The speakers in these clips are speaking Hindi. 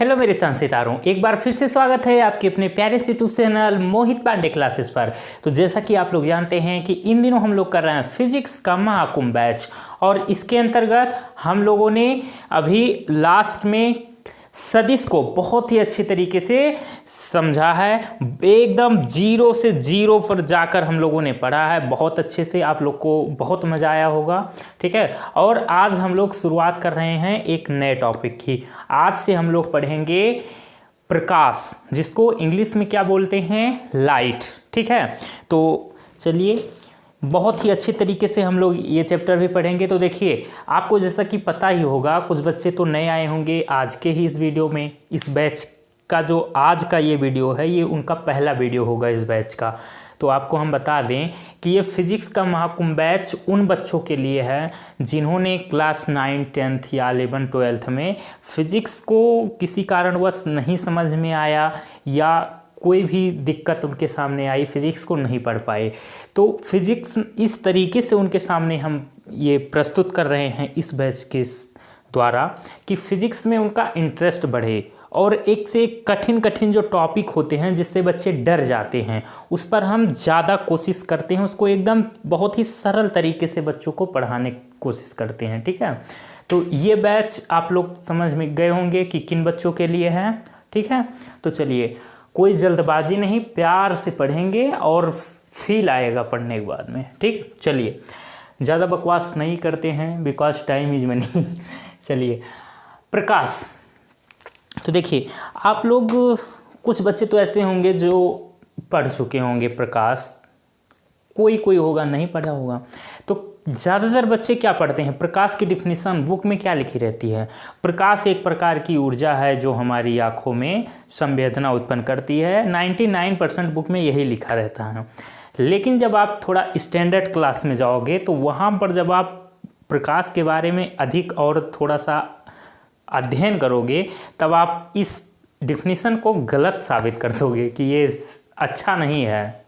हेलो मेरे चांद सितारों, एक बार फिर से स्वागत है आपके अपने प्यारे से यूट्यूब चैनल मोहित पांडे क्लासेस पर। तो जैसा कि आप लोग जानते हैं कि इन दिनों हम लोग कर रहे हैं फिजिक्स का महाकुंभ बैच, और इसके अंतर्गत हम लोगों ने अभी लास्ट में सदिश को बहुत ही अच्छी तरीके से समझा है। एकदम जीरो से जीरो पर जाकर हम लोगों ने पढ़ा है बहुत अच्छे से। आप लोग को बहुत मज़ा आया होगा, ठीक है। और आज हम लोग शुरुआत कर रहे हैं एक नए टॉपिक की। आज से हम लोग पढ़ेंगे प्रकाश, जिसको इंग्लिश में क्या बोलते हैं, लाइट, ठीक है। तो चलिए बहुत ही अच्छे तरीके से हम लोग ये चैप्टर भी पढ़ेंगे। तो देखिए, आपको जैसा कि पता ही होगा, कुछ बच्चे तो नए आए होंगे आज के ही इस वीडियो में। इस बैच का जो आज का ये वीडियो है, ये उनका पहला वीडियो होगा इस बैच का। तो आपको हम बता दें कि ये फिजिक्स का महाकुंभ बैच उन बच्चों के लिए है जिन्होंने क्लास 9, 10th या 11, 12th में फिजिक्स को किसी कारणवश नहीं समझ में आया, या कोई भी दिक्कत उनके सामने आई, फिजिक्स को नहीं पढ़ पाए। तो फिजिक्स इस तरीके से उनके सामने हम ये प्रस्तुत कर रहे हैं इस बैच के द्वारा कि फिजिक्स में उनका इंटरेस्ट बढ़े, और एक से एक कठिन कठिन जो टॉपिक होते हैं जिससे बच्चे डर जाते हैं, उस पर हम ज़्यादा कोशिश करते हैं, उसको एकदम बहुत ही सरल तरीके से बच्चों को पढ़ाने की कोशिश करते हैं, ठीक है। तो ये बैच आप लोग समझ में गए होंगे कि किन बच्चों के लिए है, ठीक है। तो चलिए, कोई जल्दबाजी नहीं, प्यार से पढ़ेंगे और फील आएगा पढ़ने के बाद में, ठीक। चलिए, ज़्यादा बकवास नहीं करते हैं, बिकॉज टाइम इज मनी। चलिए, प्रकाश। तो देखिए, आप लोग कुछ बच्चे तो ऐसे होंगे जो पढ़ चुके होंगे प्रकाश, कोई कोई होगा नहीं पढ़ा होगा। तो ज़्यादातर बच्चे क्या पढ़ते हैं, प्रकाश की डिफिनीशन बुक में क्या लिखी रहती है। प्रकाश एक प्रकार की ऊर्जा है जो हमारी आँखों में संवेदना उत्पन्न करती है। 99% बुक में यही लिखा रहता है। लेकिन जब आप थोड़ा स्टैंडर्ड क्लास में जाओगे तो वहाँ पर जब आप प्रकाश के बारे में अधिक और थोड़ा सा अध्ययन करोगे, तब आप इस डिफिनीशन को गलत साबित कर दोगे कि ये अच्छा नहीं है,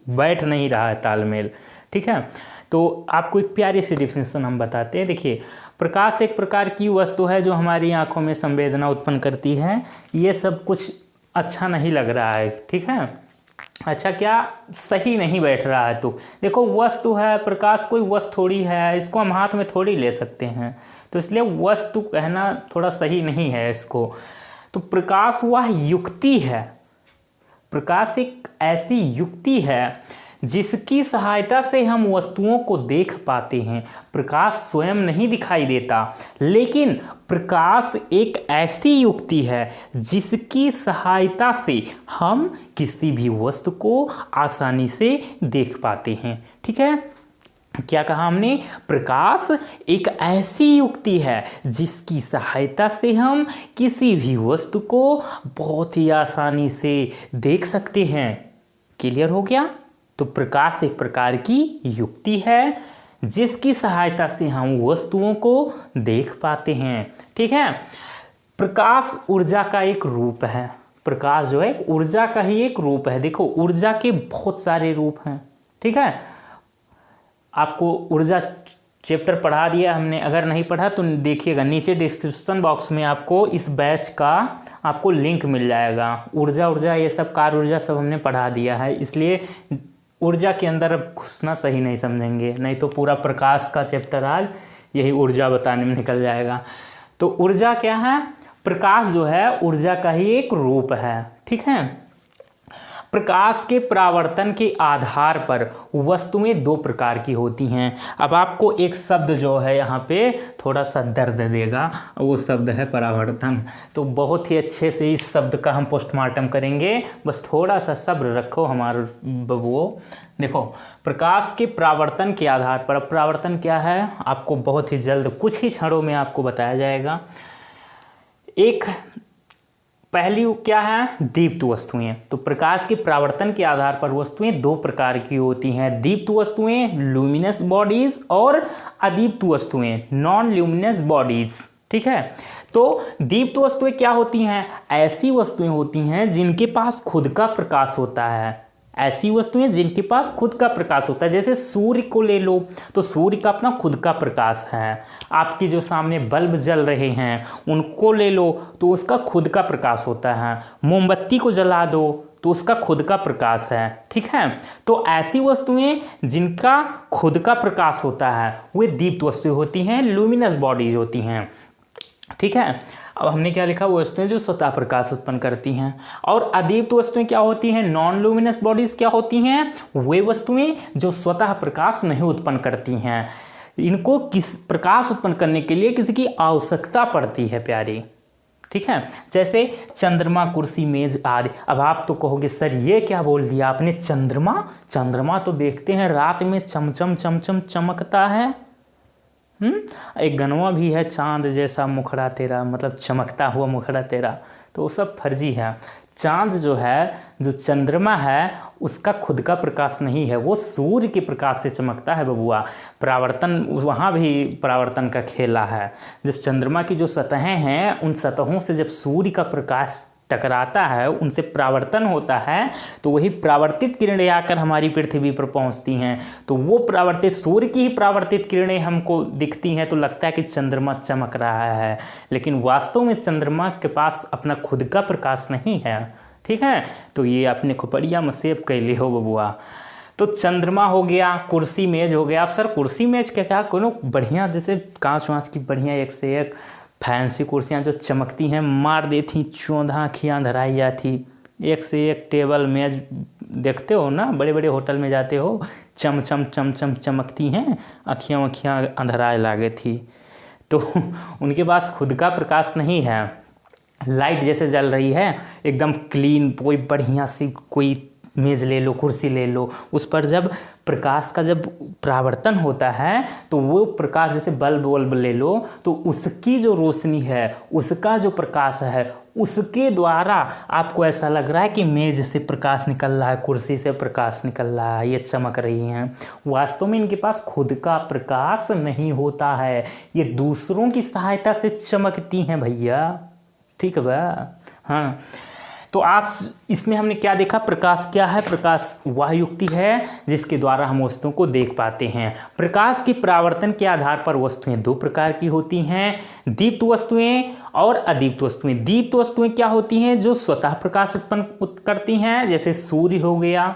बैठ नहीं रहा है तालमेल, ठीक है। तो आपको एक प्यारी सी डिफिनीशन हम बताते हैं। देखिए, प्रकाश एक प्रकार की वस्तु है जो हमारी आंखों में संवेदना उत्पन्न करती है। ये सब कुछ अच्छा नहीं लग रहा है, ठीक है। अच्छा, क्या सही नहीं बैठ रहा है। तो देखो, वस्तु है, प्रकाश कोई वस्तु थोड़ी है, इसको हम हाथ में थोड़ी ले सकते हैं, तो इसलिए वस्तु कहना थोड़ा सही नहीं है इसको। तो प्रकाश वह युक्ति है, प्रकाश एक ऐसी युक्ति है जिसकी सहायता से हम वस्तुओं को देख पाते हैं। प्रकाश स्वयं नहीं दिखाई देता, लेकिन प्रकाश एक ऐसी युक्ति है जिसकी सहायता से हम किसी भी वस्तु को आसानी से देख पाते हैं, ठीक है। क्या कहा हमने, प्रकाश एक ऐसी युक्ति है जिसकी सहायता से हम किसी भी वस्तु को बहुत ही आसानी से देख सकते हैं। क्लियर हो गया। तो प्रकाश एक प्रकार की युक्ति है जिसकी सहायता से हम वस्तुओं को देख पाते हैं, ठीक है। प्रकाश ऊर्जा का एक रूप है। प्रकाश जो है ऊर्जा का ही एक रूप है। देखो, ऊर्जा के बहुत सारे रूप हैं, ठीक है। आपको ऊर्जा चैप्टर पढ़ा दिया हमने, अगर नहीं पढ़ा तो देखिएगा नीचे डिस्क्रिप्शन बॉक्स में आपको इस बैच का आपको लिंक मिल जाएगा। ऊर्जा ये सब, कार ऊर्जा सब हमने पढ़ा दिया है, इसलिए ऊर्जा के अंदर अब घुसना सही नहीं समझेंगे, नहीं तो पूरा प्रकाश का चैप्टर आज यही ऊर्जा बताने में निकल जाएगा। तो ऊर्जा क्या है, प्रकाश जो है ऊर्जा का ही एक रूप है, ठीक है। प्रकाश के परावर्तन के आधार पर वस्तुएं दो प्रकार की होती हैं। अब आपको एक शब्द जो है यहाँ पे थोड़ा सा दर्द देगा, वो शब्द है परावर्तन। तो बहुत ही अच्छे से इस शब्द का हम पोस्टमार्टम करेंगे, बस थोड़ा सा सब्र रखो हमारे बबुओ। देखो, प्रकाश के परावर्तन के आधार पर, अब परावर्तन क्या है आपको बहुत ही जल्द कुछ ही क्षणों में आपको बताया जाएगा। एक पहली क्या है, दीप्त वस्तुएं। तो प्रकाश के परावर्तन के आधार पर वस्तुएं दो प्रकार की होती हैं। दीप्त वस्तुएं लुमिनस बॉडीज, और अदीप्त वस्तुएं नॉन ल्यूमिनस बॉडीज, ठीक है। तो दीप्त वस्तुएं क्या होती हैं, ऐसी वस्तुएं होती हैं जिनके पास खुद का प्रकाश होता है। ऐसी वस्तुएं जिनके पास खुद का प्रकाश होता है। जैसे सूर्य को ले लो तो सूर्य का अपना खुद का प्रकाश है। आपके जो सामने बल्ब जल रहे हैं उनको ले लो तो उसका खुद का प्रकाश होता है। मोमबत्ती को जला दो तो उसका खुद का प्रकाश है। ठीक है, तो ऐसी वस्तुएं जिनका खुद का प्रकाश होता है वे दीप्त वस्तुएं होती हैं, लुमिनस बॉडीज होती हैं। ठीक है, अब हमने क्या लिखा, वो वस्तुएं जो स्वतः प्रकाश उत्पन्न करती हैं। और अदीप्त वस्तुएं क्या होती हैं, नॉन लुमिनस बॉडीज क्या होती हैं, वे वस्तुएं जो स्वतः प्रकाश नहीं उत्पन्न करती हैं। इनको किस प्रकाश उत्पन्न करने के लिए किसी की आवश्यकता पड़ती है प्यारे। ठीक है, जैसे चंद्रमा, कुर्सी, मेज आदि। अब आप तो कहोगे सर ये क्या बोल दिया आपने, चंद्रमा तो देखते हैं रात में चमचम चमचम चमकता है। एक गनवा भी है, चांद जैसा मुखड़ा तेरा, मतलब चमकता हुआ मुखड़ा तेरा, तो वो सब फर्जी है। चांद जो है, जो चंद्रमा है, उसका खुद का प्रकाश नहीं है, वो सूर्य के प्रकाश से चमकता है बबुआ। परावर्तन, वहाँ भी परावर्तन का खेला है। जब चंद्रमा की जो सतहें हैं उन सतहों से जब सूर्य का प्रकाश टकराता है, उनसे परावर्तन होता है, तो वही परावर्तित किरणें आकर हमारी पृथ्वी पर पहुंचती हैं। तो वो परावर्तित, सूर्य की ही परावर्तित किरणें हमको दिखती हैं तो लगता है कि चंद्रमा चमक रहा है, लेकिन वास्तव में चंद्रमा के पास अपना खुद का प्रकाश नहीं है। ठीक है, तो ये अपने खोपड़िया में सेव कैले हो बबुआ। तो चंद्रमा हो गया, कुर्सी मेज हो गया। अब सर कुर्सी मेज क्या कोनो बढ़िया, जैसे कांच वाँच की बढ़िया एक से एक फैंसी कुर्सियाँ जो चमकती हैं, मार देती चौंधा आँखियाँ धराई जाती। एक से एक टेबल मेज देखते हो ना, बड़े बड़े होटल में जाते हो, चमचम चमचम चमकती हैं, आँखियाँ अंधराए लागे थी। तो उनके पास खुद का प्रकाश नहीं है। लाइट जैसे जल रही है एकदम क्लीन, कोई बढ़िया सी कोई मेज़ ले लो, कुर्सी ले लो, उस पर जब प्रकाश का जब परावर्तन होता है तो वो प्रकाश, जैसे बल्ब ले लो तो उसकी जो रोशनी है, उसका जो प्रकाश है, उसके द्वारा आपको ऐसा लग रहा है कि मेज से प्रकाश निकल रहा है, कुर्सी से प्रकाश निकल रहा है, ये चमक रही हैं। वास्तव में इनके पास खुद का प्रकाश नहीं होता है, ये दूसरों की सहायता से चमकती हैं भैया। ठीक है बा, हाँ। तो आज इसमें हमने क्या देखा, प्रकाश क्या है, प्रकाश वह युक्ति है जिसके द्वारा हम वस्तुओं को देख पाते हैं। प्रकाश के परावर्तन के आधार पर वस्तुएं दो प्रकार की होती हैं, दीप्त वस्तुएं और अदीप्त वस्तुएं। दीप्त वस्तुएं क्या होती हैं, जो स्वतः प्रकाश उत्पन्न करती हैं, जैसे सूर्य हो गया,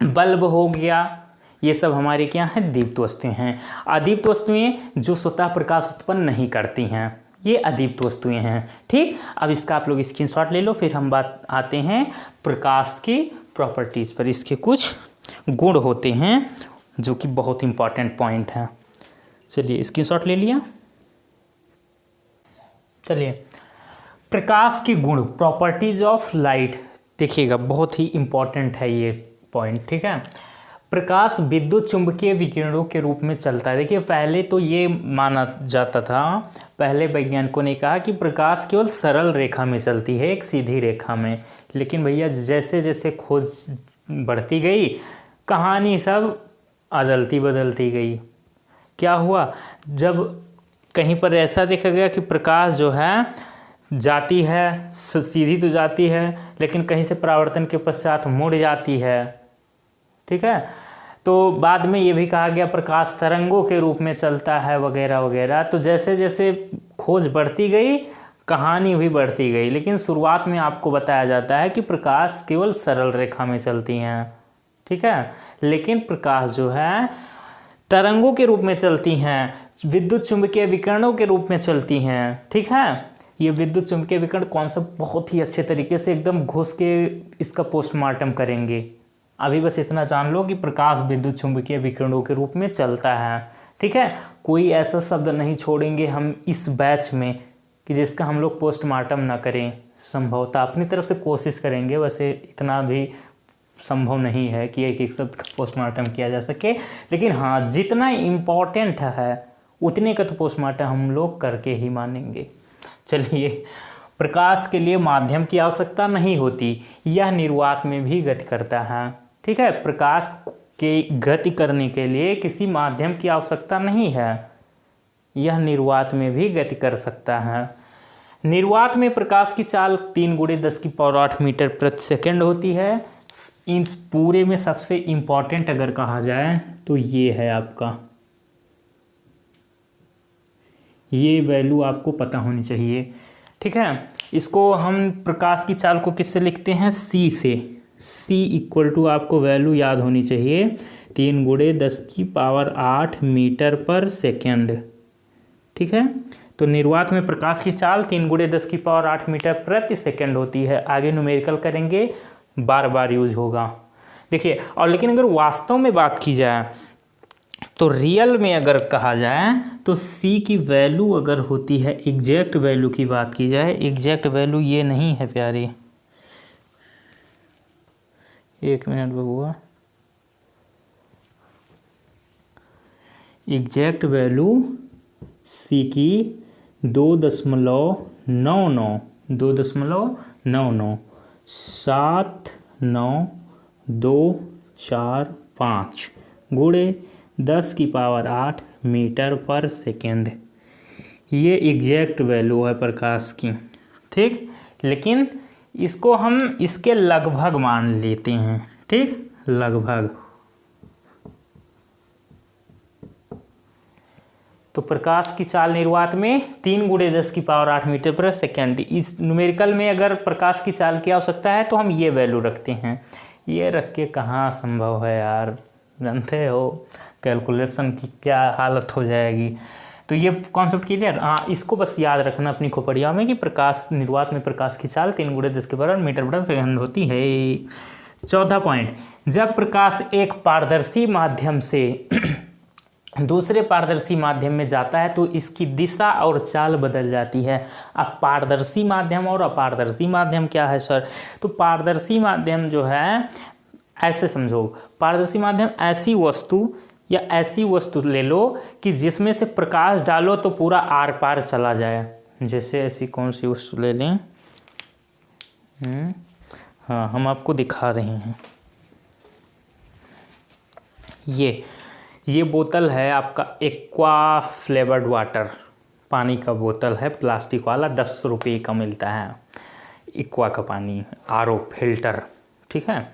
बल्ब हो गया, ये सब हमारे क्या हैं, दीप्त वस्तुएं हैं। अदीप्त वस्तुएं जो स्वतः प्रकाश उत्पन्न नहीं करती हैं, ये अदीप्त वस्तुएं हैं। ठीक, अब इसका आप लोग स्क्रीनशॉट ले लो, फिर हम बात आते हैं प्रकाश की प्रॉपर्टीज़ पर। इसके कुछ गुण होते हैं जो कि बहुत इंपॉर्टेंट पॉइंट हैं। चलिए स्क्रीनशॉट ले लिया। चलिए, प्रकाश के गुण, प्रॉपर्टीज ऑफ लाइट, देखिएगा बहुत ही इंपॉर्टेंट है ये पॉइंट। ठीक है, प्रकाश विद्युत चुंबकीय विकिरणों के रूप में चलता है। देखिए पहले तो ये माना जाता था, पहले वैज्ञानिकों ने कहा कि प्रकाश केवल सरल रेखा में चलती है, एक सीधी रेखा में। लेकिन भैया जैसे जैसे खोज बढ़ती गई, कहानी सब अदलती बदलती गई। क्या हुआ, जब कहीं पर ऐसा देखा गया कि प्रकाश जो है जाती है, सीधी तो जाती है, लेकिन कहीं से परावर्तन के पश्चात मुड़ जाती है। ठीक है, तो बाद में ये भी कहा गया प्रकाश तरंगों के रूप में चलता है वगैरह वगैरह। तो जैसे जैसे खोज बढ़ती गई, कहानी भी बढ़ती गई, लेकिन शुरुआत में आपको बताया जाता है कि प्रकाश केवल सरल रेखा में चलती हैं। ठीक है, लेकिन प्रकाश जो है तरंगों के रूप में चलती हैं, विद्युत चुंबकीय विकिरणों के रूप में चलती हैं। ठीक है, ये विद्युत चुंबकीय विकिरण कॉन्सेप्ट बहुत ही अच्छे तरीके से एकदम घुस के इसका पोस्टमार्टम करेंगे। अभी बस इतना जान लो कि प्रकाश विद्युत चुंबकीय विकिरणों के रूप में चलता है। ठीक है, कोई ऐसा शब्द नहीं छोड़ेंगे हम इस बैच में कि जिसका हम लोग पोस्टमार्टम ना करें। संभवतः अपनी तरफ से कोशिश करेंगे, वैसे इतना भी संभव नहीं है कि एक एक शब्द का पोस्टमार्टम किया जा सके, लेकिन हाँ जितना इम्पॉर्टेंट है उतने का तो पोस्टमार्टम हम लोग करके ही मानेंगे। चलिए, प्रकाश के लिए माध्यम की आवश्यकता नहीं होती, यह निर्वात में भी गति करता है। ठीक है, प्रकाश के गति करने के लिए किसी माध्यम की आवश्यकता नहीं है, यह निर्वात में भी गति कर सकता है। निर्वात में प्रकाश की चाल 3 × 10⁸ मीटर प्रति सेकंड होती है। इस पूरे में सबसे इम्पॉर्टेंट अगर कहा जाए तो ये है आपका, ये वैल्यू आपको पता होनी चाहिए। ठीक है, इसको हम प्रकाश की चाल को किससे लिखते हैं, c से। c इक्वल टू आपको वैल्यू याद होनी चाहिए 3 × 10⁸ मीटर पर सेकेंड। ठीक है, तो निर्वात में प्रकाश की चाल 3 × 10⁸ मीटर प्रति सेकेंड होती है। आगे न्यूमेरिकल करेंगे, बार बार यूज होगा। देखिए, और लेकिन अगर वास्तव में बात की जाए तो रियल में अगर कहा जाए तो c की वैल्यू अगर होती है, एग्जैक्ट वैल्यू की बात की जाए, एग्जैक्ट वैल्यू ये नहीं है प्यारे, 1 मिनट बबुआ, एग्जैक्ट वैल्यू c की 2.99 79245 गुणे 10⁸ मीटर पर सेकेंड, ये एग्जैक्ट वैल्यू है प्रकाश की। ठीक, लेकिन इसको हम इसके लगभग मान लेते हैं। ठीक, लगभग। तो प्रकाश की चाल निर्वात में 3 × 10⁸ मीटर पर सेकेंड। इस न्यूमेरिकल में अगर प्रकाश की चाल की आवश्यकता है तो हम ये वैल्यू रखते हैं। ये रख के कहाँ संभव है यार, जानते हो कैलकुलेशन की क्या हालत हो जाएगी। तो ये कॉन्सेप्ट क्लियर। हाँ, इसको बस याद रखना अपनी खोपड़िया में कि प्रकाश निर्वात में प्रकाश की चाल 3 × 10⁸ मीटर पर सेकेंड होती है। चौथा पॉइंट, जब प्रकाश एक पारदर्शी माध्यम से दूसरे पारदर्शी माध्यम में जाता है तो इसकी दिशा और चाल बदल जाती है। अब पारदर्शी माध्यम और अपारदर्शी माध्यम क्या है सर? तो पारदर्शी माध्यम जो है, ऐसे समझो, पारदर्शी माध्यम ऐसी वस्तु ले लो कि जिसमें से प्रकाश डालो तो पूरा आर पार चला जाए। जैसे ऐसी कौन सी वस्तु ले लें? हाँ, हम आपको दिखा रहे हैं। ये बोतल है आपका एक्वा फ्लेवर्ड वाटर, पानी का बोतल है, प्लास्टिक वाला, 10 रुपये का मिलता है एक्वा का पानी, आरओ फिल्टर। ठीक है,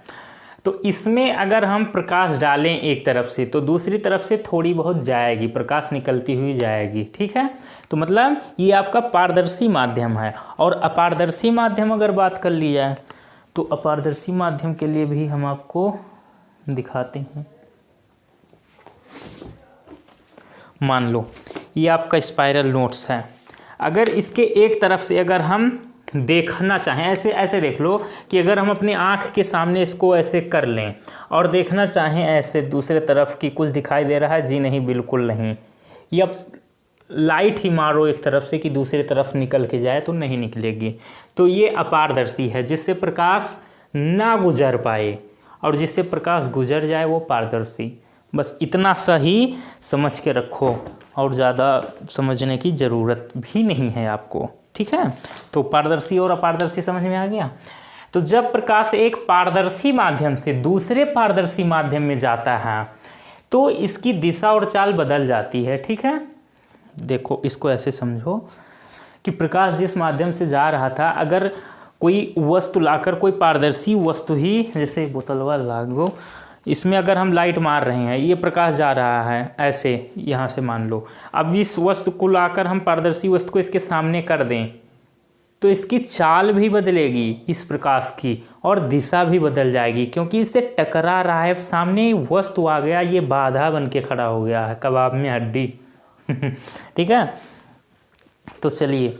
तो इसमें अगर हम प्रकाश डालें एक तरफ से तो दूसरी तरफ से थोड़ी बहुत जाएगी, प्रकाश निकलती हुई जाएगी। ठीक है, तो मतलब ये आपका पारदर्शी माध्यम है। और अपारदर्शी माध्यम अगर बात कर ली जाए तो अपारदर्शी माध्यम के लिए भी हम आपको दिखाते हैं। मान लो ये आपका स्पाइरल नोट्स है, अगर इसके एक तरफ से अगर हम देखना चाहें, ऐसे देख लो कि अगर हम अपनी आँख के सामने इसको ऐसे कर लें और देखना चाहें ऐसे दूसरे तरफ की, कुछ दिखाई दे रहा है? जी नहीं, बिल्कुल नहीं। या लाइट ही मारो एक तरफ से कि दूसरी तरफ निकल के जाए तो नहीं निकलेगी। तो ये अपारदर्शी है, जिससे प्रकाश ना गुजर पाए, और जिससे प्रकाश गुजर जाए वो पारदर्शी। बस इतना सही समझ के रखो, और ज़्यादा समझने की ज़रूरत भी नहीं है आपको। ठीक है, तो पारदर्शी और अपारदर्शी समझ में आ गया। तो जब प्रकाश एक पारदर्शी माध्यम से दूसरे पारदर्शी माध्यम में जाता है तो इसकी दिशा और चाल बदल जाती है। ठीक है, देखो इसको ऐसे समझो कि प्रकाश जिस माध्यम से जा रहा था, अगर कोई वस्तु लाकर, कोई पारदर्शी वस्तु ही, जैसे बोतलवा लागो, इसमें अगर हम लाइट मार रहे हैं, ये प्रकाश जा रहा है ऐसे, यहाँ से मान लो, अब इस वस्तु को लाकर हम पारदर्शी वस्तु को इसके सामने कर दें तो इसकी चाल भी बदलेगी इस प्रकाश की, और दिशा भी बदल जाएगी, क्योंकि इससे टकरा रहा है। सामने वस्तु आ गया, ये बाधा बन के खड़ा हो गया है, कबाब में हड्डी। ठीक है, तो चलिए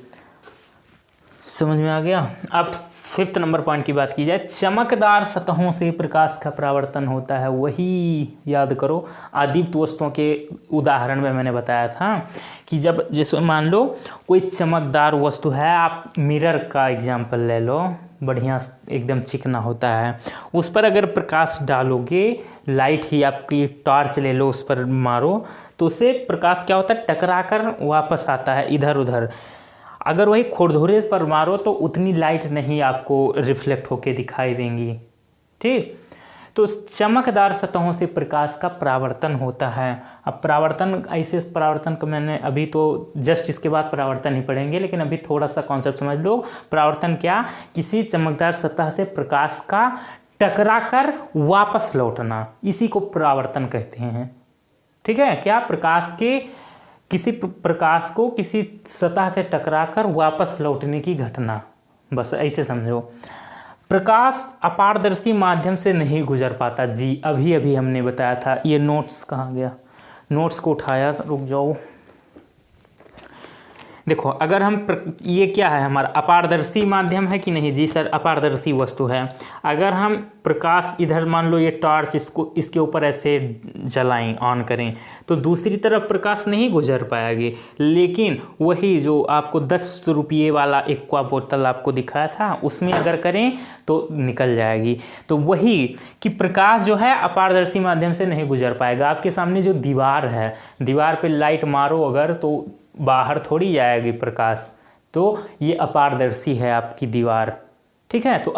समझ में आ गया। अब 5th नंबर पॉइंट की बात की जाए, चमकदार सतहों से प्रकाश का परावर्तन होता है। वही याद करो, अदीप्त वस्तुओं के उदाहरण में मैंने बताया था कि जब, जैसे मान लो कोई चमकदार वस्तु है, आप मिरर का एग्जांपल ले लो, बढ़िया एकदम चिकना होता है, उस पर अगर प्रकाश डालोगे, लाइट ही आपकी टॉर्च ले लो, उस पर मारो तो उससे प्रकाश क्या होता है, टकरा कर वापस आता है इधर उधर। अगर वही खुरदुरे पर मारो तो उतनी लाइट नहीं आपको रिफ्लेक्ट होके दिखाई देंगी। ठीक, तो चमकदार सतहों से प्रकाश का परावर्तन होता है। अब परावर्तन, ऐसे परावर्तन को मैंने अभी तो जस्ट इसके बाद परावर्तन ही पढ़ेंगे, लेकिन अभी थोड़ा सा कॉन्सेप्ट समझ लो। परावर्तन क्या, किसी चमकदार सतह से प्रकाश का टकराकर वापस लौटना, इसी को परावर्तन कहते हैं। ठीक है, क्या प्रकाश को किसी सतह से टकराकर वापस लौटने की घटना, बस ऐसे समझो। प्रकाश अपारदर्शी माध्यम से नहीं गुजर पाता। जी अभी अभी हमने बताया था। ये नोट्स कहाँ गया, नोट्स को उठाया, रुक जाओ। देखो अगर हम ये क्या है हमारा अपारदर्शी माध्यम है कि नहीं? जी सर अपारदर्शी वस्तु है। अगर हम प्रकाश इधर मान लो ये टॉर्च इसके ऊपर ऐसे जलाएं ऑन करें तो दूसरी तरफ प्रकाश नहीं गुजर पाएगी, लेकिन वही जो आपको 10 रुपये वाला एक्वा बोतल आपको दिखाया था उसमें अगर करें तो निकल जाएगी। तो वही कि प्रकाश जो है अपारदर्शी माध्यम से नहीं गुजर पाएगा। आपके सामने जो दीवार है, दीवार पे लाइट मारो अगर तो बाहर थोड़ी जाएगी प्रकाश, तो ये अपारदर्शी है आपकी दीवार। ठीक है, तो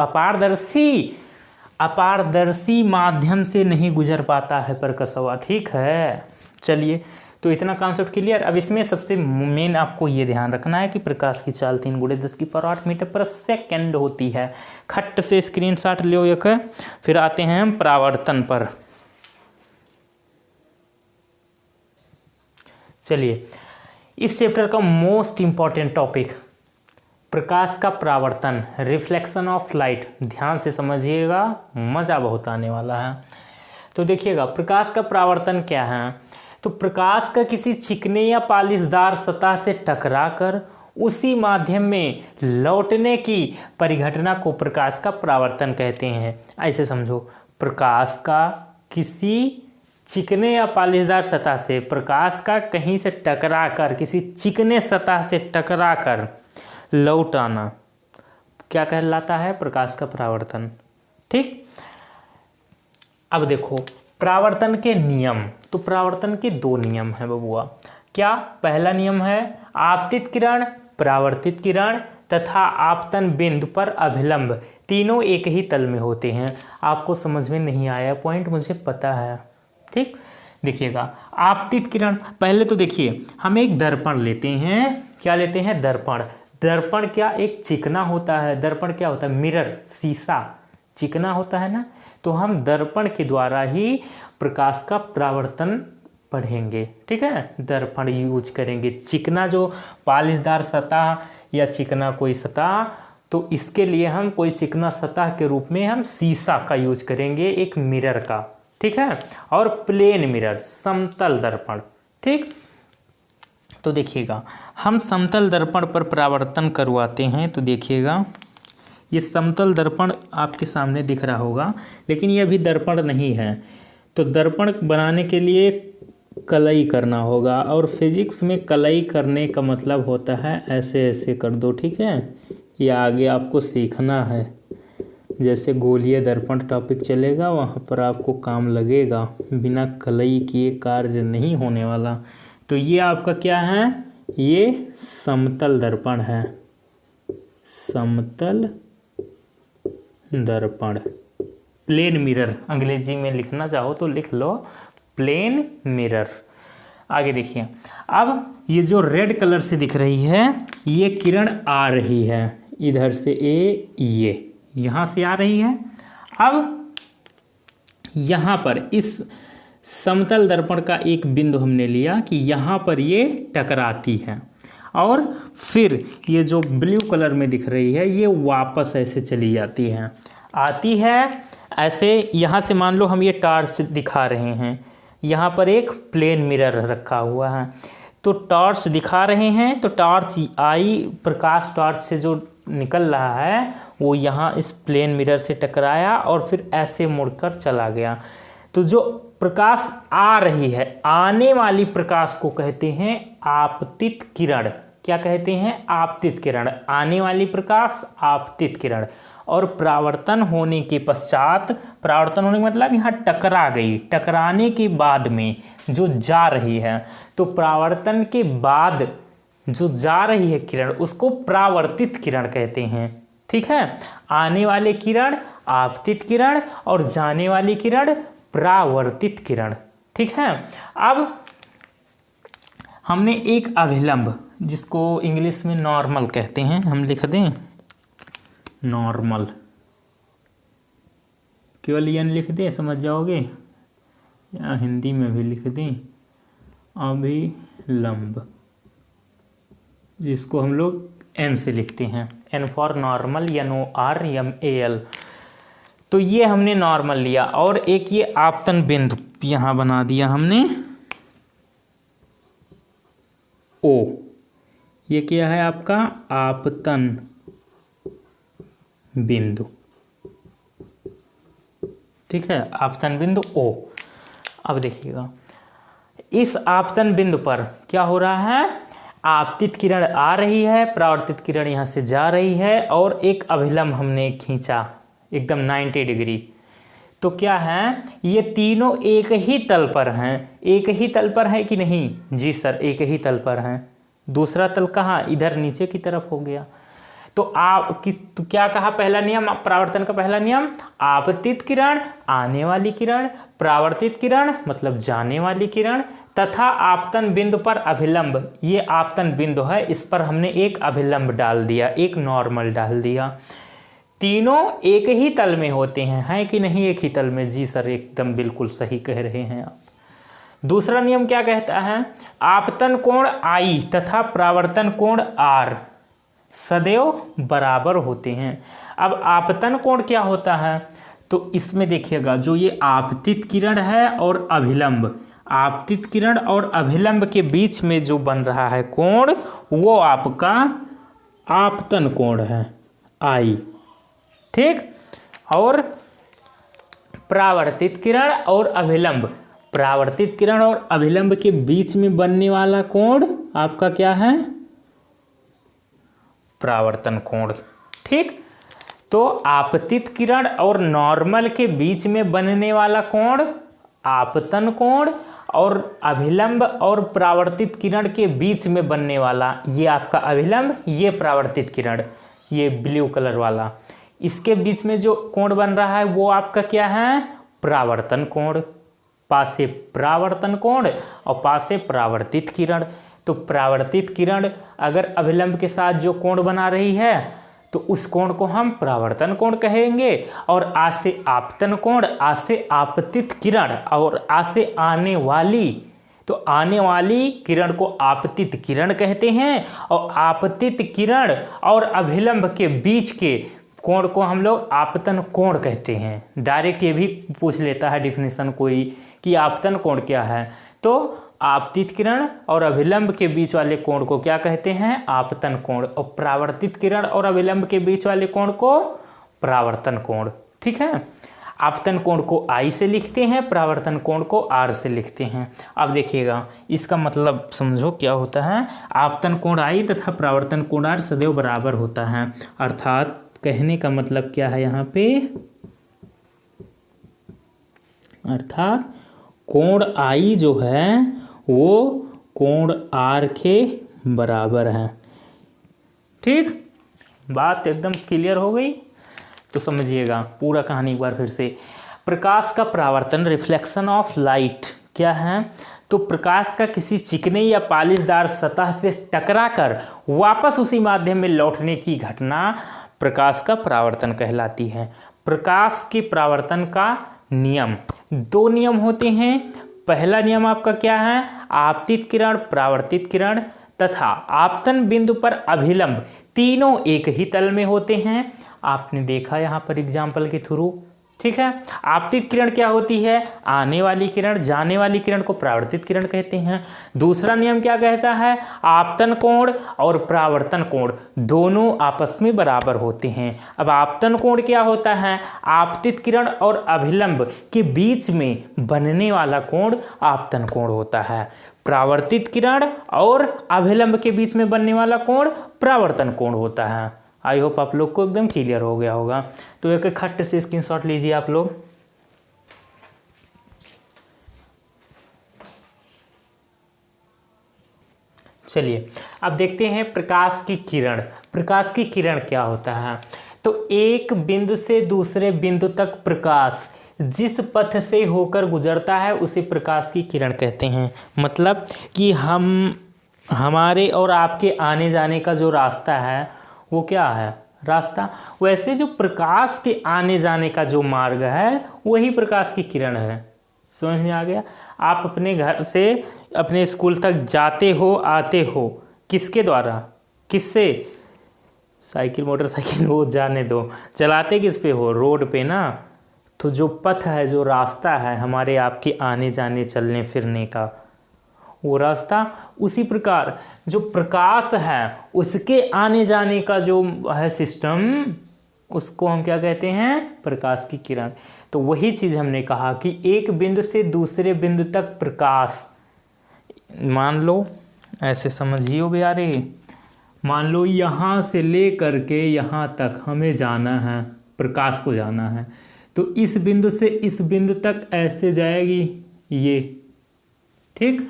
अपारदर्शी माध्यम से नहीं गुजर पाता है प्रकाशवा। ठीक है, चलिए तो इतना कॉन्सेप्ट क्लियर। अब इसमें सबसे मेन आपको ये ध्यान रखना है कि प्रकाश की चाल 3 × 10⁸ मीटर/सेकंड होती है। खट से स्क्रीनशॉट लो एक। फिर आते हैं हम परावर्तन पर। चलिए इस चैप्टर का मोस्ट इम्पॉर्टेंट टॉपिक प्रकाश का परावर्तन, रिफ्लेक्शन ऑफ लाइट। ध्यान से समझिएगा, मज़ा बहुत आने वाला है। तो देखिएगा प्रकाश का परावर्तन क्या है। तो प्रकाश का किसी चिकने या पालिशदार सतह से टकराकर उसी माध्यम में लौटने की परिघटना को प्रकाश का परावर्तन कहते हैं। ऐसे समझो, प्रकाश का किसी चिकने या पालिशदार सतह से, प्रकाश का कहीं से टकराकर किसी चिकने सतह से टकराकर लौट आना क्या कहलाता है? प्रकाश का परावर्तन। ठीक, अब देखो परावर्तन के नियम। तो परावर्तन के 2 नियम हैं बबुआ। क्या? पहला नियम है आपतित किरण, परावर्तित किरण तथा आपतन बिंदु पर अभिलंब तीनों एक ही तल में होते हैं। आपको समझ में नहीं आया पॉइंट, मुझे पता है। ठीक, देखिएगा आपतित किरण, पहले तो देखिए हम एक दर्पण लेते हैं। क्या लेते हैं? दर्पण। दर्पण क्या एक चिकना होता है? दर्पण क्या होता है? मिरर, शीशा चिकना होता है ना। तो हम दर्पण के द्वारा ही प्रकाश का परावर्तन पढ़ेंगे। ठीक है, दर्पण यूज करेंगे। चिकना जो पालिशदार सतह या चिकना कोई सतह, तो इसके लिए हम कोई चिकना सतह के रूप में हम शीशा का यूज करेंगे, एक मिरर का। ठीक है, और प्लेन मिरर, समतल दर्पण। ठीक, तो देखिएगा हम समतल दर्पण पर परावर्तन करवाते हैं। तो देखिएगा ये समतल दर्पण आपके सामने दिख रहा होगा, लेकिन ये अभी दर्पण नहीं है। तो दर्पण बनाने के लिए कलई करना होगा, और फिजिक्स में कलई करने का मतलब होता है ऐसे ऐसे कर दो। ठीक है, ये आगे आपको सीखना है। जैसे गोलीय दर्पण टॉपिक चलेगा वहाँ पर आपको काम लगेगा, बिना कलई किए कार्य नहीं होने वाला। तो ये आपका क्या है? ये समतल दर्पण है, समतल दर्पण। प्लेन मिरर अंग्रेजी में लिखना चाहो तो लिख लो, प्लेन मिरर। आगे देखिए, अब ये जो रेड कलर से दिख रही है ये किरण आ रही है इधर से, ये यहाँ से आ रही है। अब यहाँ पर इस समतल दर्पण का एक बिंदु हमने लिया कि यहाँ पर ये टकराती है, और फिर ये जो ब्लू कलर में दिख रही है ये वापस ऐसे चली जाती है, आती है ऐसे। यहाँ से मान लो हम ये टॉर्च दिखा रहे हैं, यहाँ पर एक प्लेन मिरर रखा हुआ है, तो टॉर्च दिखा रहे हैं। तो टॉर्च आई, प्रकाश टॉर्च से जो निकल रहा है वो यहाँ इस प्लेन मिरर से टकराया और फिर ऐसे मुड़कर चला गया। तो जो प्रकाश आ रही है, आने वाली प्रकाश को कहते हैं आपतित किरण। क्या कहते हैं? आपतित किरण। आने वाली प्रकाश आपतित किरण। और परावर्तन होने के पश्चात, परावर्तन होने का मतलब यहाँ टकरा गई, टकराने के बाद में जो जा रही है, तो परावर्तन के बाद जो जा रही है किरण उसको परावर्तित किरण कहते हैं। ठीक है, आने वाले किरण आपतित किरण और जाने वाली किरण परावर्तित किरण। ठीक है, अब हमने एक अभिलंब, जिसको इंग्लिश में नॉर्मल कहते हैं, हम लिख दें नॉर्मल। केवल एन लिख दें, समझ जाओगे, या हिंदी में भी लिख दें अभिलंब, जिसको हम लोग एन से लिखते हैं, एन फॉर नॉर्मल, NORMAL। तो ये हमने नॉर्मल लिया, और एक ये आपतन बिंदु यहाँ बना दिया हमने O। ये क्या है आपका आपतन बिंदु, ठीक है, आपतन बिंदु O। अब देखिएगा, इस आपतन बिंदु पर क्या हो रहा है, आपतित किरण आ रही है, परावर्तित किरण यहाँ से जा रही है, और एक अभिलंब हमने खींचा एकदम 90 डिग्री। तो क्या है, ये तीनों एक ही तल पर हैं। एक ही तल पर है कि नहीं? जी सर, एक ही तल पर हैं। दूसरा तल कहाँ? इधर नीचे की तरफ हो गया। तो तो क्या कहा पहला नियम, परावर्तन का पहला नियम, आपतित किरण आने वाली किरण, परावर्तित किरण मतलब जाने वाली किरण, तथा आपतन बिंदु पर अभिलंब। ये आपतन बिंदु है, इस पर हमने एक अभिलंब डाल दिया, एक नॉर्मल डाल दिया। तीनों एक ही तल में होते हैं कि नहीं? एक ही तल में। जी सर, एकदम बिल्कुल सही कह रहे हैं आप। दूसरा नियम क्या कहता है, आपतन कोण I तथा परावर्तन कोण R सदैव बराबर होते हैं। अब आपतन कोण क्या होता है, तो इसमें देखिएगा, जो ये आपतित किरण है और अभिलंब, आपतित किरण और अभिलंब के बीच में जो बन रहा है कोण, वो आपका आपतन कोण है I, ठीक। और परावर्तित किरण और अभिलंब, परावर्तित किरण और अभिलंब के बीच में बनने वाला कोण आपका क्या है? परावर्तन कोण, ठीक। तो आपतित किरण और नॉर्मल के बीच में बनने वाला कोण आपतन कोण, और अभिलंब और परावर्तित किरण के बीच में बनने वाला ये आपका अभिलंब, ये परावर्तित किरण, ये ब्लू कलर वाला, इसके बीच में जो कोण बन रहा है वो आपका क्या है? परावर्तन कोण। पास से परावर्तन कोण और पास से परावर्तित किरण। तो परावर्तित किरण अगर अभिलंब के साथ जो कोण बना रही है तो उस कोण को हम परावर्तन कोण कहेंगे, और आज से आपतन कोण, आज से आपतित किरण, और आज से आने वाली, तो आने वाली किरण को आपतित किरण कहते हैं, और आपतित किरण और अभिलंब के बीच के कोण को हम लोग आपतन कोण कहते हैं। डायरेक्ट ये भी पूछ लेता है डिफिनेशन कोई कि आपतन कोण क्या है, तो आपतित किरण और अभिलंब के बीच वाले कोण को क्या कहते हैं? आपतन कोण, और परावर्तित किरण और अभिलंब के बीच वाले कोण को परावर्तन कोण, ठीक है। आपतन कोण को I से लिखते हैं, परावर्तन कोण को R से लिखते हैं। अब देखिएगा, इसका मतलब समझो क्या होता है। आपतन कोण I तथा परावर्तन कोण R सदैव बराबर होता है, अर्थात कहने का मतलब क्या है यहाँ पे, अर्थात कोण I जो है वो कोण R के बराबर है, ठीक। बात एकदम क्लियर हो गई? तो समझिएगा पूरा कहानी एक बार फिर से। प्रकाश का परावर्तन, रिफ्लेक्शन ऑफ लाइट क्या है, तो प्रकाश का किसी चिकने या पालिशदार सतह से टकराकर वापस उसी माध्यम में लौटने की घटना प्रकाश का परावर्तन कहलाती है। प्रकाश के परावर्तन का नियम, दो नियम होते हैं। पहला नियम आपका क्या है, आपतित किरण, परावर्तित किरण तथा आपतन बिंदु पर अभिलंब तीनों एक ही तल में होते हैं। आपने देखा यहाँ पर एग्जाम्पल के थ्रू, ठीक है। आपतित किरण क्या होती है, आने वाली किरण, जाने वाली किरण को परावर्तित किरण कहते हैं। दूसरा नियम क्या कहता है, आपतन कोण और परावर्तन कोण दोनों आपस में बराबर होते हैं। अब आपतन कोण क्या होता है, आपतित किरण और अभिलंब के बीच में बनने वाला कोण आपतन कोण होता है। परावर्तित किरण और अभिलंब के बीच में बनने वाला कोण परावर्तन कोण होता है। आई होप आप लोग को एकदम क्लियर हो गया होगा। तो एक खट्ट से स्क्रीनशॉट लीजिए आप लोग। चलिए अब देखते हैं प्रकाश की किरण। प्रकाश की किरण क्या होता है, तो एक बिंदु से दूसरे बिंदु तक प्रकाश जिस पथ से होकर गुजरता है उसे प्रकाश की किरण कहते हैं। मतलब कि हमारे और आपके आने जाने का जो रास्ता है वो क्या है, रास्ता। वैसे जो प्रकाश के आने जाने का जो मार्ग है वही प्रकाश की किरण है। समझ में आ गया? आप अपने घर से अपने स्कूल तक जाते हो आते हो किसके द्वारा? किससे? साइकिल मोटरसाइकिल वो जाने दो, चलाते किस पे हो? रोड पे ना। तो जो पथ है, जो रास्ता है हमारे आपके आने जाने चलने फिरने का, वो रास्ता, उसी प्रकार जो प्रकाश है उसके आने जाने का जो है सिस्टम, उसको हम क्या कहते हैं? प्रकाश की किरण। तो वही चीज़ हमने कहा कि एक बिंदु से दूसरे बिंदु तक प्रकाश, मान लो ऐसे समझियो प्यारे, मान लो यहाँ से ले करके यहाँ तक हमें जाना है, प्रकाश को जाना है, तो इस बिंदु से इस बिंदु तक ऐसे जाएगी ये, ठीक।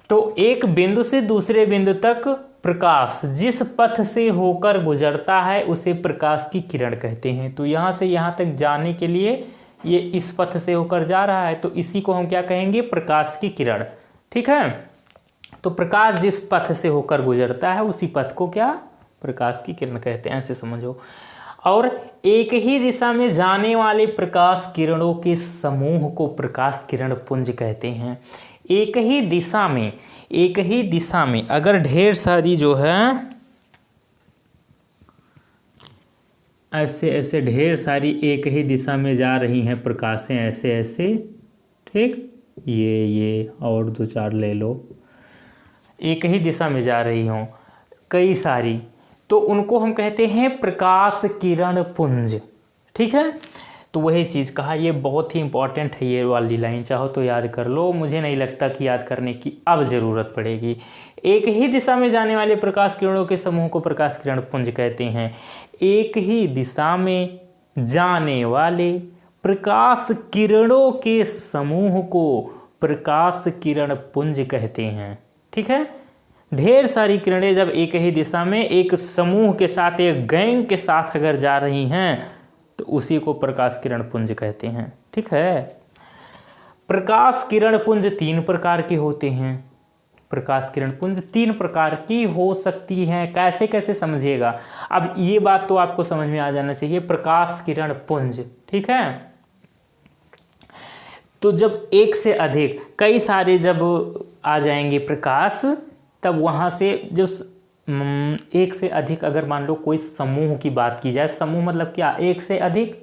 तो एक बिंदु से दूसरे बिंदु तक प्रकाश जिस पथ से होकर गुजरता है उसे प्रकाश की किरण कहते हैं। तो यहाँ से यहाँ तक जाने के लिए ये इस पथ से होकर जा रहा है, तो इसी को हम क्या कहेंगे? प्रकाश की किरण, ठीक है। तो प्रकाश जिस पथ से होकर गुजरता है उसी पथ को क्या? प्रकाश की किरण कहते हैं, ऐसे समझो। और एक ही दिशा में जाने वाले प्रकाश किरणों के समूह को प्रकाश किरण पुंज कहते हैं। एक ही दिशा में अगर ढेर सारी जो है ऐसे ऐसे ढेर सारी एक ही दिशा में जा रही हैं प्रकाशें, ऐसे ऐसे, ठीक, ये और दो चार ले लो, एक ही दिशा में जा रही हों कई सारी, तो उनको हम कहते हैं प्रकाश किरण पुंज, ठीक है। तो वही चीज़ कहा, ये बहुत ही इंपॉर्टेंट है ये वाली लाइन, चाहो तो याद कर लो, मुझे नहीं लगता कि याद करने की अब ज़रूरत पड़ेगी। एक ही दिशा में जाने वाले प्रकाश किरणों के समूह को प्रकाश किरण पुंज कहते हैं। एक ही दिशा में जाने वाले प्रकाश किरणों के समूह को प्रकाश किरण पुंज कहते हैं, ठीक है। ढेर सारी किरणें जब एक ही दिशा में एक समूह के साथ, एक गैंग के साथ अगर जा रही हैं तो उसी को प्रकाश किरण पुंज कहते हैं, ठीक है। प्रकाश किरण पुंज 3 प्रकार के होते हैं। प्रकाश किरण पुंज 3 प्रकार की हो सकती हैं। कैसे कैसे समझिएगा, अब ये बात तो आपको समझ में आ जाना चाहिए। प्रकाश किरण पुंज, ठीक है। तो जब एक से अधिक कई सारे जब आ जाएंगे प्रकाश, तब वहाँ से जो एक से अधिक, अगर मान लो कोई समूह की बात की जाए, समूह मतलब क्या? एक से अधिक।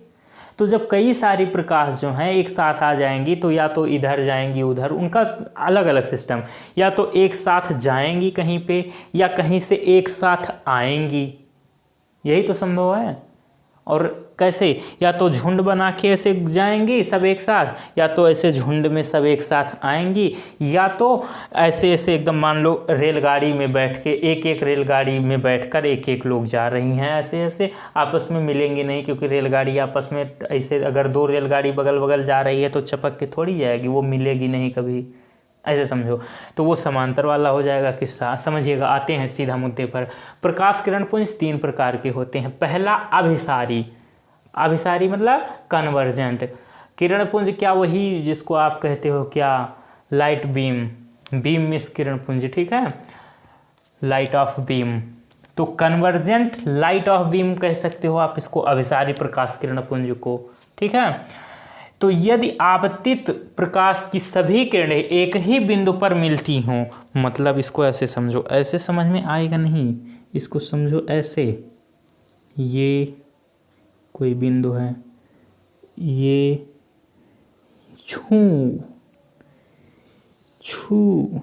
तो जब कई सारी प्रकाश जो हैं एक साथ आ जाएंगी तो या तो इधर जाएंगी उधर, उनका अलग अलग सिस्टम, या तो एक साथ जाएंगी कहीं पे या कहीं से एक साथ आएंगी, यही तो संभव है। और कैसे? या तो झुंड बना के ऐसे जाएंगी सब एक साथ, या तो ऐसे झुंड में सब एक साथ आएंगी, या तो ऐसे ऐसे एकदम मान लो रेलगाड़ी में बैठ के, एक एक रेलगाड़ी में बैठकर एक एक लोग जा रही हैं, ऐसे ऐसे आपस में मिलेंगे नहीं, क्योंकि रेलगाड़ी आपस में ऐसे, अगर 2 रेलगाड़ी बगल बगल जा रही है तो चपक के थोड़ी जाएगी, वो मिलेगी नहीं कभी, ऐसे समझो। तो वो समांतर वाला हो जाएगा किस्सा, समझिएगा। आते हैं सीधा मुद्दे पर। प्रकाश किरण पुंज 3 प्रकार के होते हैं। पहला अभिसारी, अभिसारी मतलब कन्वर्जेंट किरण पुंज, क्या वही जिसको आप कहते हो क्या लाइट बीम, बीम मिस किरण पुंज, ठीक है, लाइट ऑफ बीम। तो कन्वर्जेंट लाइट ऑफ बीम कह सकते हो आप इसको, अभिसारी प्रकाश किरण पुंज को, ठीक है। तो यदि आपतित प्रकाश की सभी किरणें एक ही बिंदु पर मिलती हों, मतलब इसको ऐसे समझो, ऐसे समझ में आएगा नहीं, इसको समझो ऐसे, ये कोई बिंदु है, ये छू छू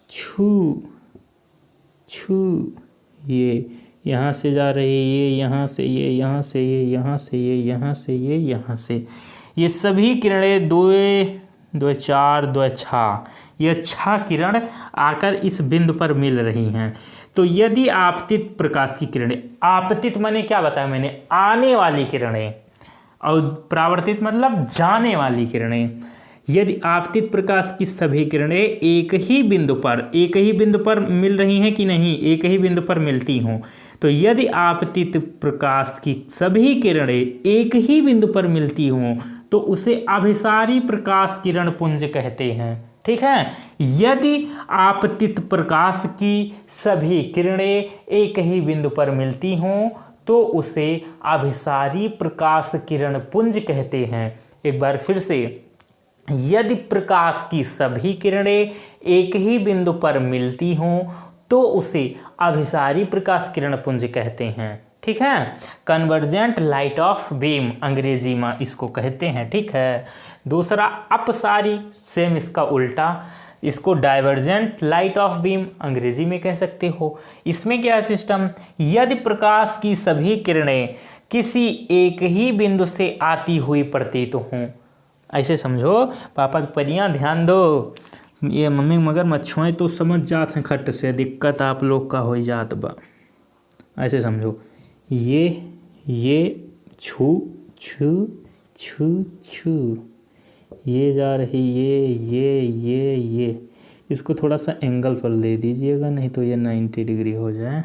छू छू, ये यहाँ से जा रही है, ये यहाँ से, ये यहाँ से, ये यहाँ से, ये यहाँ से, ये यहाँ से, ये सभी किरणें 2 2 4 2 6, ये 6 किरण आकर इस बिंदु पर मिल रही हैं। तो यदि आपतित प्रकाश की किरणें, आपतित माने क्या बताया मैंने? आने वाली किरणें, और परावर्तित मतलब जाने वाली किरणें। यदि आपतित प्रकाश की सभी किरणें एक ही बिंदु पर मिल रही हैं कि नहीं, एक ही बिंदु पर मिलती हों, तो यदि आपतित प्रकाश की सभी किरणें एक ही बिंदु पर मिलती हों तो उसे अभिसारी प्रकाश किरण पुंज कहते हैं, ठीक है। यदि आपतित प्रकाश की सभी किरणें एक ही बिंदु पर मिलती हों तो उसे अभिसारी प्रकाश किरण पुंज कहते हैं। एक बार फिर से, यदि प्रकाश की सभी किरणें एक ही बिंदु पर मिलती हों तो उसे अभिसारी प्रकाश किरण पुंज कहते हैं। ठीक है। कन्वर्जेंट लाइट ऑफ बीम अंग्रेजी में इसको कहते हैं। ठीक है। दूसरा अपसारी, सेम इसका उल्टा, इसको डाइवर्जेंट लाइट ऑफ बीम अंग्रेजी में कह सकते हो। इसमें क्या है सिस्टम, यदि प्रकाश की सभी किरणें किसी एक ही बिंदु से आती हुई प्रतीत हों, ऐसे समझो, पापा की परियां ध्यान दो, ये मम्मी मगर मच्छुएं तो समझ जात हैं, खट से दिक्कत आप लोग का हो जात बा। ऐसे समझो, ये छू छू छू छू, ये जा रही ये, इसको थोड़ा सा एंगल पर ले दीजिएगा, नहीं तो ये 90 डिग्री हो जाए।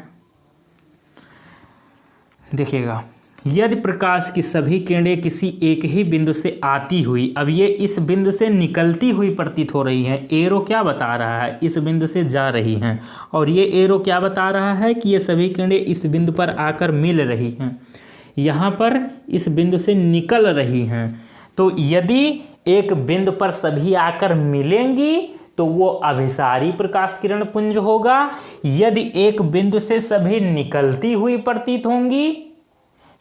देखिएगा, यदि प्रकाश की सभी किरणें किसी एक ही बिंदु से आती हुई, अब ये इस बिंदु से निकलती हुई प्रतीत हो रही हैं, एरो क्या बता रहा है, इस बिंदु से जा रही हैं, और ये एरो क्या बता रहा है कि ये सभी किरणें इस बिंदु पर आकर मिल रही हैं, यहाँ पर इस बिंदु से निकल रही हैं। तो यदि एक बिंदु पर सभी आकर मिलेंगी तो वो अभिसारी प्रकाश किरण पुंज होगा। यदि एक बिंदु से सभी निकलती हुई प्रतीत होंगी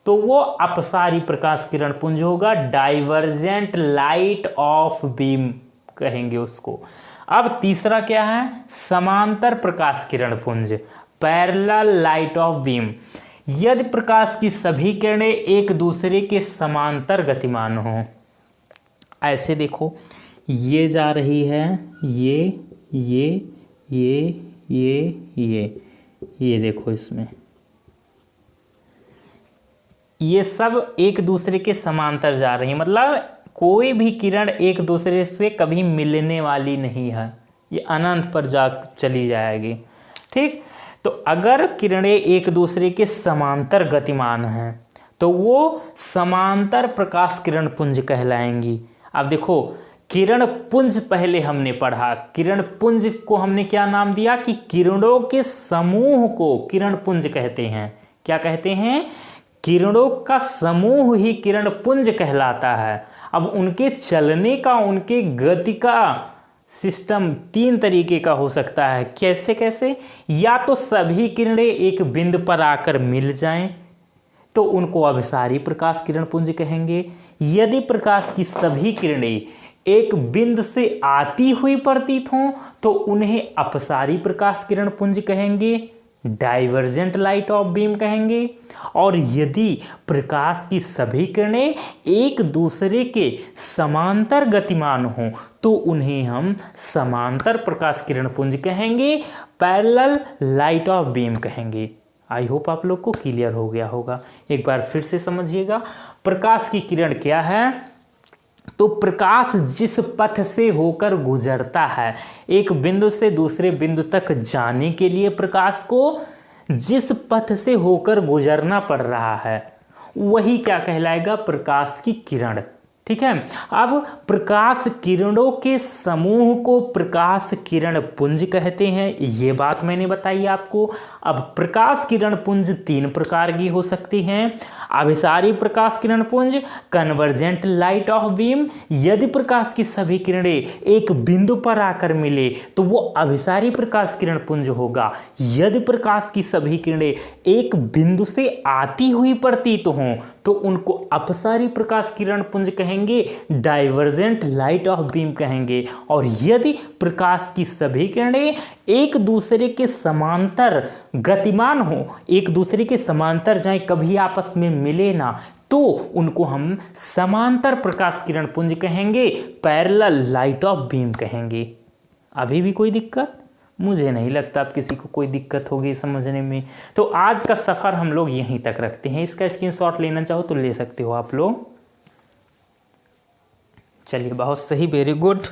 तो वो अपसारी प्रकाश किरण पुंज होगा, डाइवर्जेंट लाइट ऑफ बीम कहेंगे उसको। अब तीसरा क्या है, समांतर प्रकाश किरण पुंज, पैरेलल लाइट ऑफ बीम। यदि प्रकाश की सभी किरणें एक दूसरे के समांतर गतिमान हों, ऐसे देखो, ये जा रही है, ये देखो, इसमें ये सब एक दूसरे के समांतर जा रही है, मतलब कोई भी किरण एक दूसरे से कभी मिलने वाली नहीं है, ये अनंत पर जा चली जाएगी। ठीक। तो अगर किरणें एक दूसरे के समांतर गतिमान हैं तो वो समांतर प्रकाश किरण पुंज कहलाएंगी। अब देखो, किरण पुंज पहले हमने पढ़ा, किरण पुंज को हमने क्या नाम दिया कि किरणों के समूह को किरण पुंज कहते हैं। क्या कहते हैं, किरणों का समूह ही किरण पुंज कहलाता है। अब उनके चलने का, उनके गति का सिस्टम 3 तरीके का हो सकता है। कैसे कैसे, या तो सभी किरणें एक बिंदु पर आकर मिल जाएं तो उनको अभिसारी प्रकाश किरण पुंज कहेंगे। यदि प्रकाश की सभी किरणें एक बिंदु से आती हुई प्रतीत हों तो उन्हें अपसारी प्रकाश किरण पुंज कहेंगे, डाइवर्जेंट लाइट ऑफ बीम कहेंगे। और यदि प्रकाश की सभी किरणें एक दूसरे के समांतर गतिमान हों तो उन्हें हम समांतर प्रकाश किरण पुंज कहेंगे, पैरेलल लाइट ऑफ बीम कहेंगे। आई होप आप लोग को क्लियर हो गया होगा। एक बार फिर से समझिएगा, प्रकाश की किरण क्या है, तो प्रकाश जिस पथ से होकर गुजरता है, एक बिंदु से दूसरे बिंदु तक जाने के लिए प्रकाश को जिस पथ से होकर गुजरना पड़ रहा है वही क्या कहलाएगा, प्रकाश की किरण। ठीक है। अब प्रकाश किरणों के समूह को प्रकाश किरण पुंज कहते हैं, ये बात मैंने बताई आपको। अब प्रकाश किरण पुंज 3 प्रकार की हो सकती हैं, अभिसारी प्रकाश किरण पुंज, कन्वर्जेंट लाइट ऑफ बीम। यदि प्रकाश की सभी किरणें एक बिंदु पर आकर मिले तो वो अभिसारी प्रकाश किरण पुंज होगा। यदि प्रकाश की सभी किरणें एक बिंदु से आती हुई प्रतीत हों तो उनको अपसारी प्रकाश किरण पुंज कहेंगे, डाइवर्जेंट लाइट ऑफ बीम कहेंगे। और यदि प्रकाश की सभी किरणें एक दूसरे के समांतर गतिमान हो, एक दूसरे के समांतर जाए, कभी आपस में मिले ना, तो उनको हम समांतर प्रकाश किरण पुंज कहेंगे, पैरेलल लाइट ऑफ बीम कहेंगे। अभी भी कोई दिक्कत? मुझे नहीं लगता अब किसी को कोई दिक्कत होगी समझने में। तो आज का सफ़र हम लोग यहीं तक रखते हैं। इसका स्क्रीनशॉट लेना चाहो तो ले सकते हो आप लोग। चलिए, बहुत सही, वेरी गुड।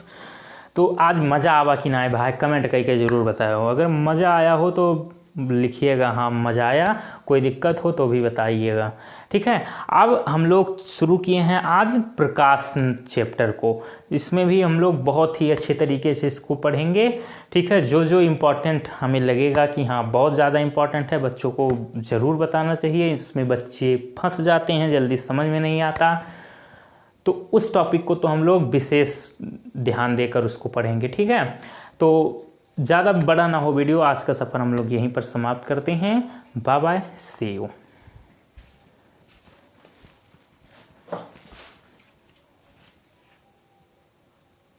तो आज मज़ा आवा कि ना आए भाई, कमेंट करके ज़रूर बताओ। अगर मज़ा आया हो तो लिखिएगा हाँ मज़ा आया, कोई दिक्कत हो तो भी बताइएगा। ठीक है, अब हम लोग शुरू किए हैं आज प्रकाश चैप्टर को। इसमें भी हम लोग बहुत ही अच्छे तरीके से इसको पढ़ेंगे। ठीक है, जो जो इम्पोर्टेंट हमें लगेगा कि हाँ बहुत ज़्यादा इम्पोर्टेंट है, बच्चों को ज़रूर बताना चाहिए। इसमें बच्चे फंस जाते हैं, जल्दी समझ में नहीं आता, तो उस टॉपिक को तो हम लोग विशेष ध्यान देकर उसको पढ़ेंगे। ठीक है, तो ज़्यादा बड़ा ना हो वीडियो, आज का सफ़र हम लोग यहीं पर समाप्त करते हैं। Bye bye, see you.